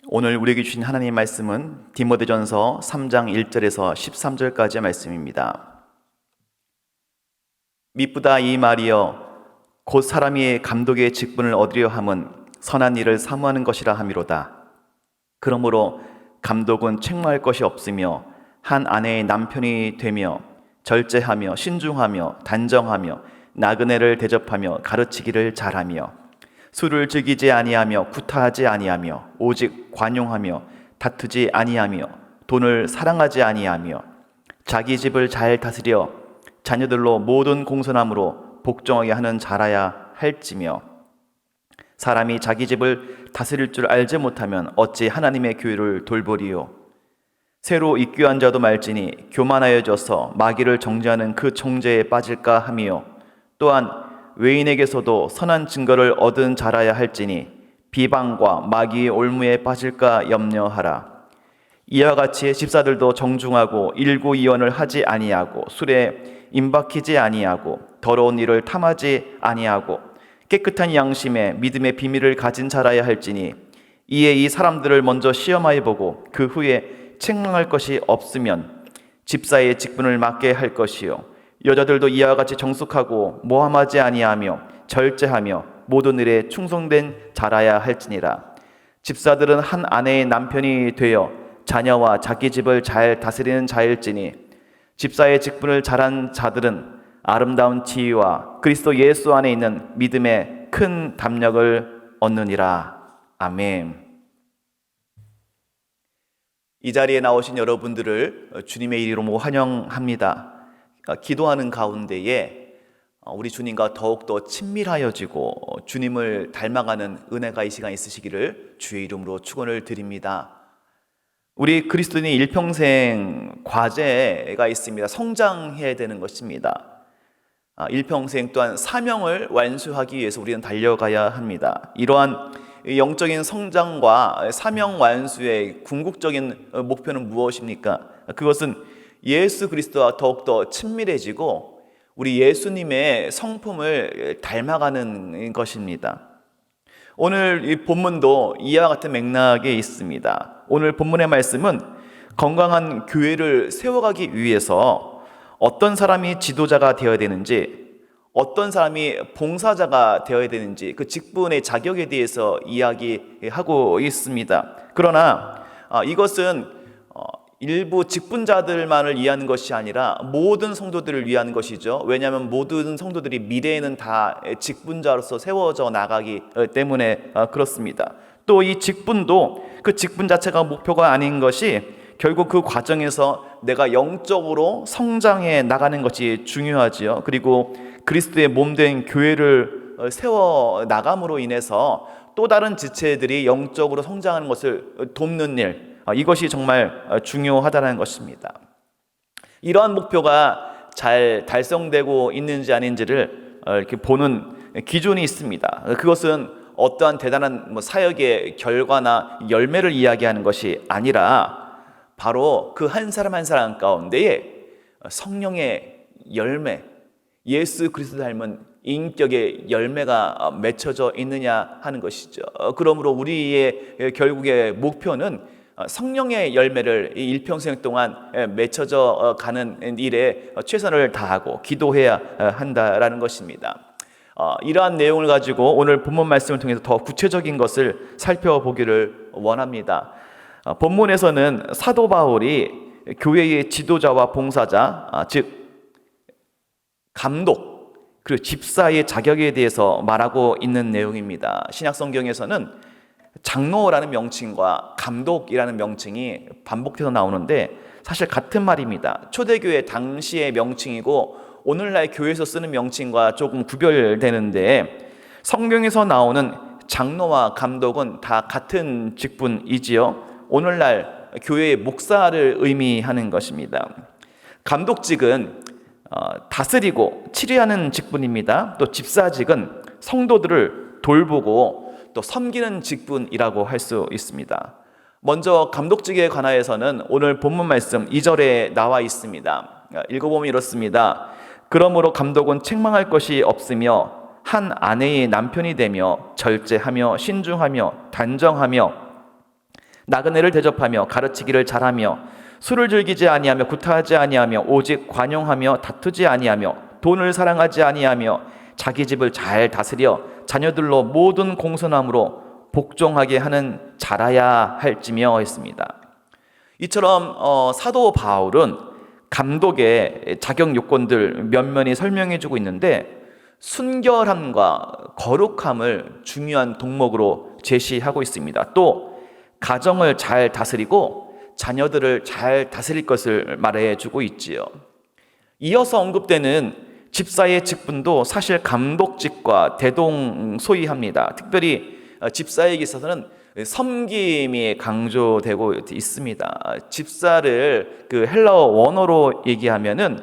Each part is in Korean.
오늘 우리에게 주신 하나님의 말씀은 디모데전서 3장 1절에서 13절까지의 말씀입니다. 미쁘다 이 말이여 곧 사람이 감독의 직분을 얻으려 함은 선한 일을 사모하는 것이라 함이로다. 그러므로 감독은 책망할 것이 없으며 한 아내의 남편이 되며 절제하며 신중하며 단정하며 나그네를 대접하며 가르치기를 잘하며 술을 즐기지 아니하며 구타하지 아니하며 오직 관용하며 다투지 아니하며 돈을 사랑하지 아니하며 자기 집을 잘 다스려 자녀들로 모든 공손함으로 복종하게 하는 자라야 할지며 사람이 자기 집을 다스릴 줄 알지 못하면 어찌 하나님의 교회를 돌보리요. 새로 입교한 자도 말지니 교만하여져서 마귀를 정죄하는 그 정죄에 빠질까 하며 또한 외인에게서도 선한 증거를 얻은 자라야 할지니 비방과 마귀의 올무에 빠질까 염려하라. 이와 같이 집사들도 정중하고 일구이원을 하지 아니하고 술에 임박히지 아니하고 더러운 일을 탐하지 아니하고 깨끗한 양심에 믿음의 비밀을 가진 자라야 할지니 이에 이 사람들을 먼저 시험하여 보고 그 후에 책망할 것이 없으면 집사의 직분을 맡게 할 것이요 여자들도 이와 같이 정숙하고 모함하지 아니하며 절제하며 모든 일에 충성된 자라야 할지니라. 집사들은 한 아내의 남편이 되어 자녀와 자기 집을 잘 다스리는 자일지니 집사의 직분을 잘한 자들은 아름다운 지위와 그리스도 예수 안에 있는 믿음의 큰 담력을 얻느니라. 아멘. 이 자리에 나오신 여러분들을 주님의 이름으로 환영합니다. 기도하는 가운데에 우리 주님과 더욱더 친밀하여지고 주님을 닮아가는 은혜가 이 시간 있으시기를 주의 이름으로 축원을 드립니다. 우리 그리스도인의 일평생 과제가 있습니다. 성장해야 되는 것입니다. 일평생 또한 사명을 완수하기 위해서 우리는 달려가야 합니다. 이러한 영적인 성장과 사명 완수의 궁극적인 목표는 무엇입니까? 그것은 예수 그리스도와 더욱더 친밀해지고 우리 예수님의 성품을 닮아가는 것입니다. 오늘 이 본문도 이와 같은 맥락에 있습니다. 오늘 본문의 말씀은 건강한 교회를 세워가기 위해서 어떤 사람이 지도자가 되어야 되는지, 어떤 사람이 봉사자가 되어야 되는지 그 직분의 자격에 대해서 이야기하고 있습니다. 그러나 이것은 일부 직분자들만을 위한 것이 아니라 모든 성도들을 위한 것이죠. 왜냐하면 모든 성도들이 미래에는 다 직분자로서 세워져 나가기 때문에 그렇습니다. 또 이 직분도 그 직분 자체가 목표가 아닌 것이 결국 그 과정에서 내가 영적으로 성장해 나가는 것이 중요하지요. 그리고 그리스도의 몸된 교회를 세워 나감으로 인해서 또 다른 지체들이 영적으로 성장하는 것을 돕는 일, 이것이 정말 중요하다는 것입니다. 이러한 목표가 잘 달성되고 있는지 아닌지를 이렇게 보는 기준이 있습니다. 그것은 어떠한 대단한 사역의 결과나 열매를 이야기하는 것이 아니라 바로 그 한 사람 한 사람 가운데에 성령의 열매, 예수 그리스도 닮은 인격의 열매가 맺혀져 있느냐 하는 것이죠. 그러므로 우리의 결국의 목표는 성령의 열매를 일평생 동안 맺혀져 가는 일에 최선을 다하고 기도해야 한다라는 것입니다. 이러한 내용을 가지고 오늘 본문 말씀을 통해서 더 구체적인 것을 살펴보기를 원합니다. 본문에서는 사도 바울이 교회의 지도자와 봉사자, 즉 감독, 그리고 집사의 자격에 대해서 말하고 있는 내용입니다. 신약 성경에서는 장로라는 명칭과 감독이라는 명칭이 반복해서 나오는데 사실 같은 말입니다. 초대교회 당시의 명칭이고 오늘날 교회에서 쓰는 명칭과 조금 구별되는데 성경에서 나오는 장로와 감독은 다 같은 직분이지요. 오늘날 교회의 목사를 의미하는 것입니다. 감독직은 다스리고 치리하는 직분입니다. 또 집사직은 성도들을 돌보고 또 섬기는 직분이라고 할 수 있습니다. 먼저 감독직에 관하여서는 오늘 본문 말씀 2절에 나와 있습니다. 읽어보면 이렇습니다. 그러므로 감독은 책망할 것이 없으며 한 아내의 남편이 되며 절제하며 신중하며 단정하며 나그네를 대접하며 가르치기를 잘하며 술을 즐기지 아니하며 구타하지 아니하며 오직 관용하며 다투지 아니하며 돈을 사랑하지 아니하며 자기 집을 잘 다스려 자녀들로 모든 공손함으로 복종하게 하는 자라야 할지며 했습니다. 이처럼 사도 바울은 감독의 자격 요건들 면면히 설명해주고 있는데 순결함과 거룩함을 중요한 덕목으로 제시하고 있습니다. 또 가정을 잘 다스리고 자녀들을 잘 다스릴 것을 말해주고 있지요. 이어서 언급되는 집사의 직분도 사실 감독직과 대동소이합니다. 특별히 집사에게 있어서는 섬김이 강조되고 있습니다. 집사를 그 헬라어 원어로 얘기하면은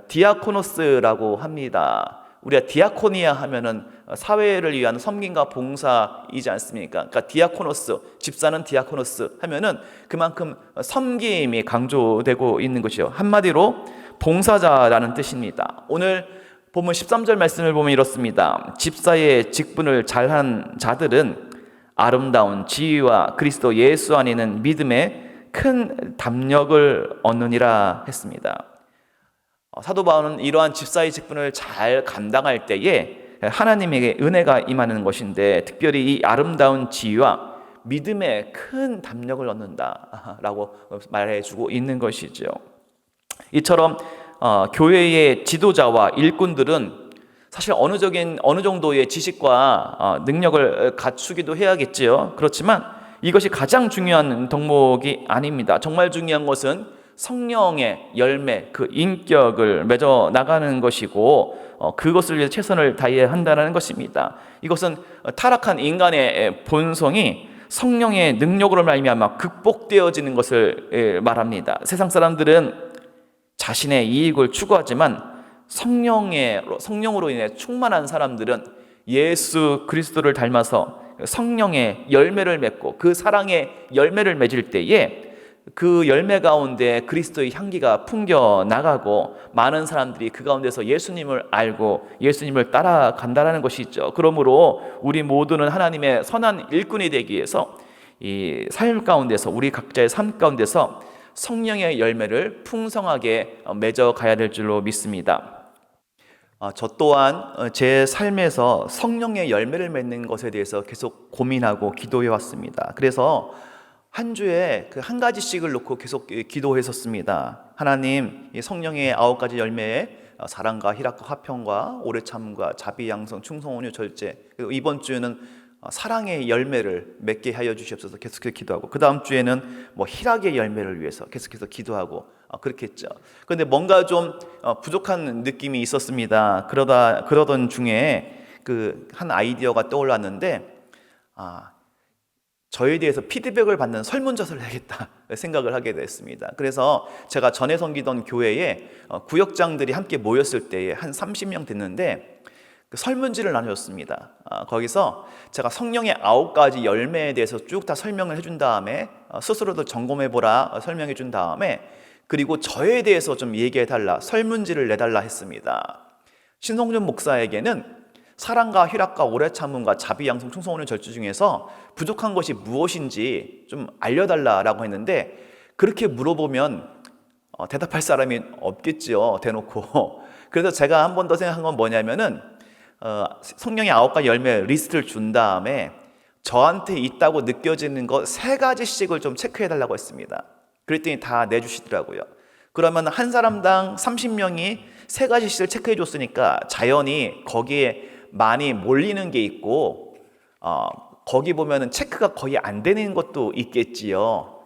디아코노스라고 합니다. 우리가 디아코니아 하면은 사회를 위한 섬김과 봉사이지 않습니까? 그러니까 디아코노스, 집사는 디아코노스 하면은 그만큼 섬김이 강조되고 있는 것이요. 한마디로 봉사자라는 뜻입니다. 오늘 본문 13절 말씀을 보면 이렇습니다. 집사의 직분을 잘한 자들은 아름다운 지위와 그리스도 예수 안에는 믿음의 큰 담력을 얻느니라 했습니다. 사도 바울은 이러한 집사의 직분을 잘 감당할 때에 하나님에게 은혜가 임하는 것인데 특별히 이 아름다운 지위와 믿음의 큰 담력을 얻는다라고 말해주고 있는 것이죠. 이처럼 교회의 지도자와 일꾼들은 사실 어느 정도의 지식과 능력을 갖추기도 해야겠지요. 그렇지만 이것이 가장 중요한 덕목이 아닙니다. 정말 중요한 것은 성령의 열매, 그 인격을 맺어 나가는 것이고 그것을 위해 최선을 다해야 한다는 것입니다. 이것은 타락한 인간의 본성이 성령의 능력으로 말미암아 극복되어지는 것을 말합니다. 세상 사람들은 자신의 이익을 추구하지만 성령으로 인해 충만한 사람들은 예수 그리스도를 닮아서 성령의 열매를 맺고 그 사랑의 열매를 맺을 때에 그 열매 가운데 그리스도의 향기가 풍겨 나가고 많은 사람들이 그 가운데서 예수님을 알고 예수님을 따라간다는 것이 있죠. 그러므로 우리 모두는 하나님의 선한 일꾼이 되기 위해서 이 삶 가운데서 우리 각자의 삶 가운데서 성령의 열매를 풍성하게 맺어 가야 될 줄로 믿습니다. 저 또한 제 삶에서 성령의 열매를 맺는 것에 대해서 계속 고민하고 기도해 왔습니다. 그래서 한 주에 그 한 가지씩을 놓고 계속 기도했었습니다. 하나님, 이 성령의 9가지 열매에 사랑과 희락과 화평과 오래 참음과 자비 양성 충성 온유 절제, 그리고 이번 주에는 사랑의 열매를 맺게 하여 주시옵소서 계속해서 기도하고, 그 다음 주에는 뭐 희락의 열매를 위해서 계속해서 기도하고 그렇게 했죠. 그런데 뭔가 좀 부족한 느낌이 있었습니다. 그러던 중에 그 한 아이디어가 떠올랐는데 저에 대해서 피드백을 받는 설문조사를 해야겠다 생각을 하게 됐습니다. 그래서 제가 전에 섬기던 교회에 구역장들이 함께 모였을 때에 한 30명 됐는데 그 설문지를 나누었습니다. 거기서 제가 성령의 9가지 열매에 대해서 쭉 다 설명을 해준 다음에 스스로도 점검해보라 설명해 준 다음에 그리고 저에 대해서 좀 얘기해달라, 설문지를 내달라 했습니다. 신성준 목사에게는 사랑과 희락과 오래 참음과 자비 양성 충성 온유 절제 중에서 부족한 것이 무엇인지 좀 알려달라라고 했는데, 그렇게 물어보면 대답할 사람이 없겠지요, 대놓고. 그래서 제가 한 번 더 생각한 건 뭐냐면은 성령의 9가지 열매 리스트를 준 다음에 저한테 있다고 느껴지는 거 3가지씩을 좀 체크해달라고 했습니다. 그랬더니 다 내주시더라고요. 그러면 한 사람당 30명이 3가지씩을 체크해 줬으니까 자연히 거기에 많이 몰리는 게 있고 거기 보면은 체크가 거의 안 되는 것도 있겠지요.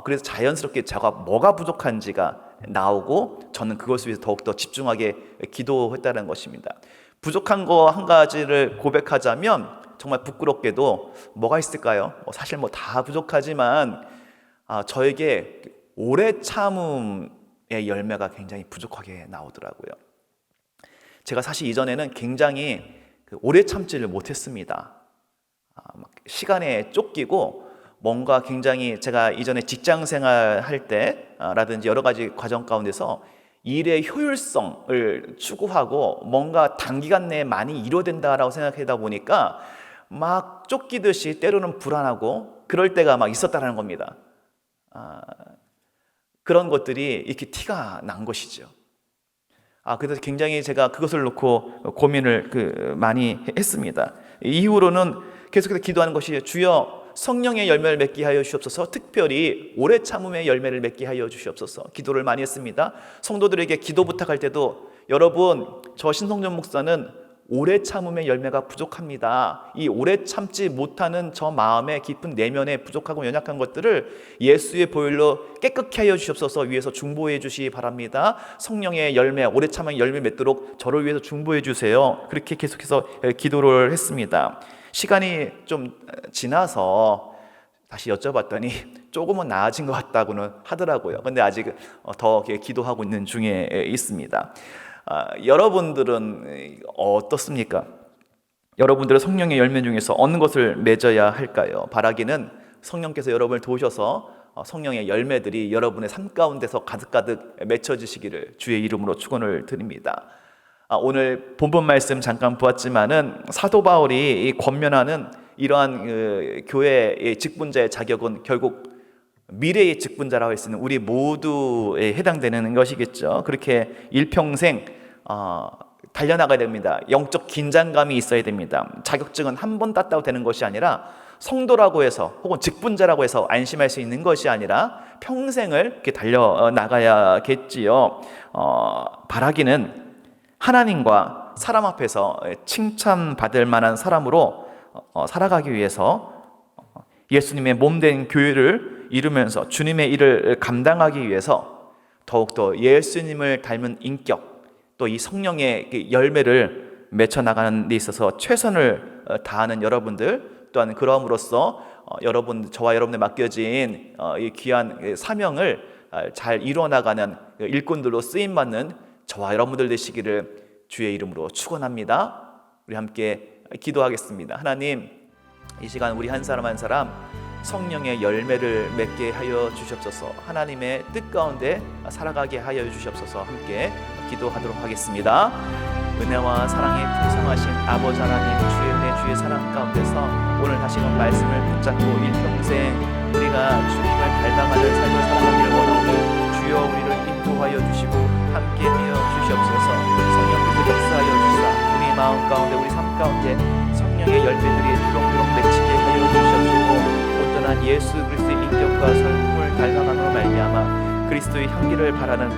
그래서 자연스럽게 제가 뭐가 부족한지가 나오고 저는 그것을 위해서 더욱더 집중하게 기도했다는 것입니다. 부족한 거 한 가지를 고백하자면 정말 부끄럽게도 뭐가 있을까요? 사실 뭐 다 부족하지만 저에게 오래 참음의 열매가 굉장히 부족하게 나오더라고요. 제가 사실 이전에는 굉장히 오래 참지를 못했습니다. 시간에 쫓기고 뭔가 굉장히 제가 이전에 직장 생활 할 때라든지 여러 가지 과정 가운데서 일의 효율성을 추구하고 뭔가 단기간 내에 많이 이루어야 된다라고 생각하다 보니까 막 쫓기듯이 때로는 불안하고 그럴 때가 막 있었다는 겁니다. 그런 것들이 이렇게 티가 난 것이죠. 그래서 굉장히 제가 그것을 놓고 고민을 많이 했습니다. 이후로는 계속해서 기도하는 것이 주여 성령의 열매를 맺게 하여 주시옵소서, 특별히 오래 참음의 열매를 맺게 하여 주시옵소서 기도를 많이 했습니다. 성도들에게 기도 부탁할 때도 여러분, 저 신성전 목사는 오래 참음의 열매가 부족합니다. 이 오래 참지 못하는 저 마음의 깊은 내면에 부족하고 연약한 것들을 예수의 보혈로 깨끗게 하여 주시옵소서 위해서 중보해 주시기 바랍니다. 성령의 열매, 오래 참음의 열매 맺도록 저를 위해서 중보해 주세요. 그렇게 계속해서 기도를 했습니다. 시간이 좀 지나서 다시 여쭤봤더니 조금은 나아진 것 같다고는 하더라고요. 근데 아직 더 기도하고 있는 중에 있습니다. 여러분들은 어떻습니까? 여러분들은 성령의 열매 중에서 어느 것을 맺어야 할까요? 바라기는 성령께서 여러분을 도우셔서 성령의 열매들이 여러분의 삶 가운데서 가득가득 맺혀지시기를 주의 이름으로 축원을 드립니다. 오늘 본문 말씀 잠깐 보았지만은 사도 바울이 권면하는 이러한 교회의 직분자의 자격은 결국 미래의 직분자라고 했으니 우리 모두에 해당되는 것이겠죠. 그렇게 일평생 달려나가야 됩니다. 영적 긴장감이 있어야 됩니다. 자격증은 한 번 땄다고 되는 것이 아니라 성도라고 해서 혹은 직분자라고 해서 안심할 수 있는 것이 아니라 평생을 이렇게 달려나가야겠지요. 바라기는 하나님과 사람 앞에서 칭찬받을 만한 사람으로 살아가기 위해서 예수님의 몸된 교회를 이루면서 주님의 일을 감당하기 위해서 더욱더 예수님을 닮은 인격, 또 이 성령의 열매를 맺혀나가는 데 있어서 최선을 다하는 여러분들, 또한 그럼으로써 저와 여러분에 맡겨진 이 귀한 사명을 잘 이루어나가는 일꾼들로 쓰임받는 저와 여러분들 되시기를 주의 이름으로 축원합니다. 우리 함께 기도하겠습니다. 하나님, 이 시간 우리 한 사람 한 사람 성령의 열매를 맺게 하여 주시옵소서. 하나님의 뜻 가운데 살아가게 하여 주시옵소서. 함께 기도하도록 하겠습니다. 은혜와 사랑이 풍성하신 아버지 하나님, 주의 은혜 주의 사랑 가운데서 오늘 하시는 말씀을 붙잡고 일평생 우리가 주님을 닮아가는 삶을 살아가기를 원하오니 주여 우리를 인도하여 주시고 함께하여 주시옵소서. 성령께서 역사하여 주시사 우리 마음 가운데 우리 삶 가운데 성령의 열매들이 주렁주렁 맺히게 하여 주시옵시고 온전한 예수 그리스도의 인격과 성품을 닮아감으로 말미암아 그리스도의 향기를 바라는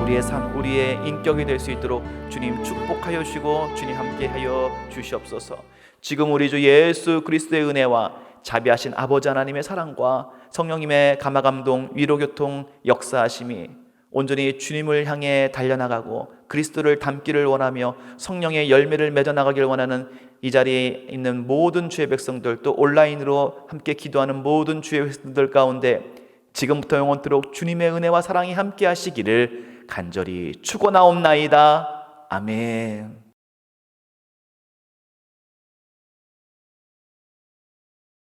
우리의 삶, 우리의 인격이 될 수 있도록 주님 축복하여 주시고 주님 함께하여 주시옵소서. 지금 우리 주 예수 그리스도의 은혜와 자비하신 아버지 하나님의 사랑과 성령님의 감화감동, 위로교통, 역사하심이 온전히 주님을 향해 달려나가고 그리스도를 닮기를 원하며 성령의 열매를 맺어나가기를 원하는 이 자리에 있는 모든 주의 백성들, 또 온라인으로 함께 기도하는 모든 주의 백성들 가운데 지금부터 영원토록 주님의 은혜와 사랑이 함께 하시기를 간절히 축원하옵나이다. 아멘.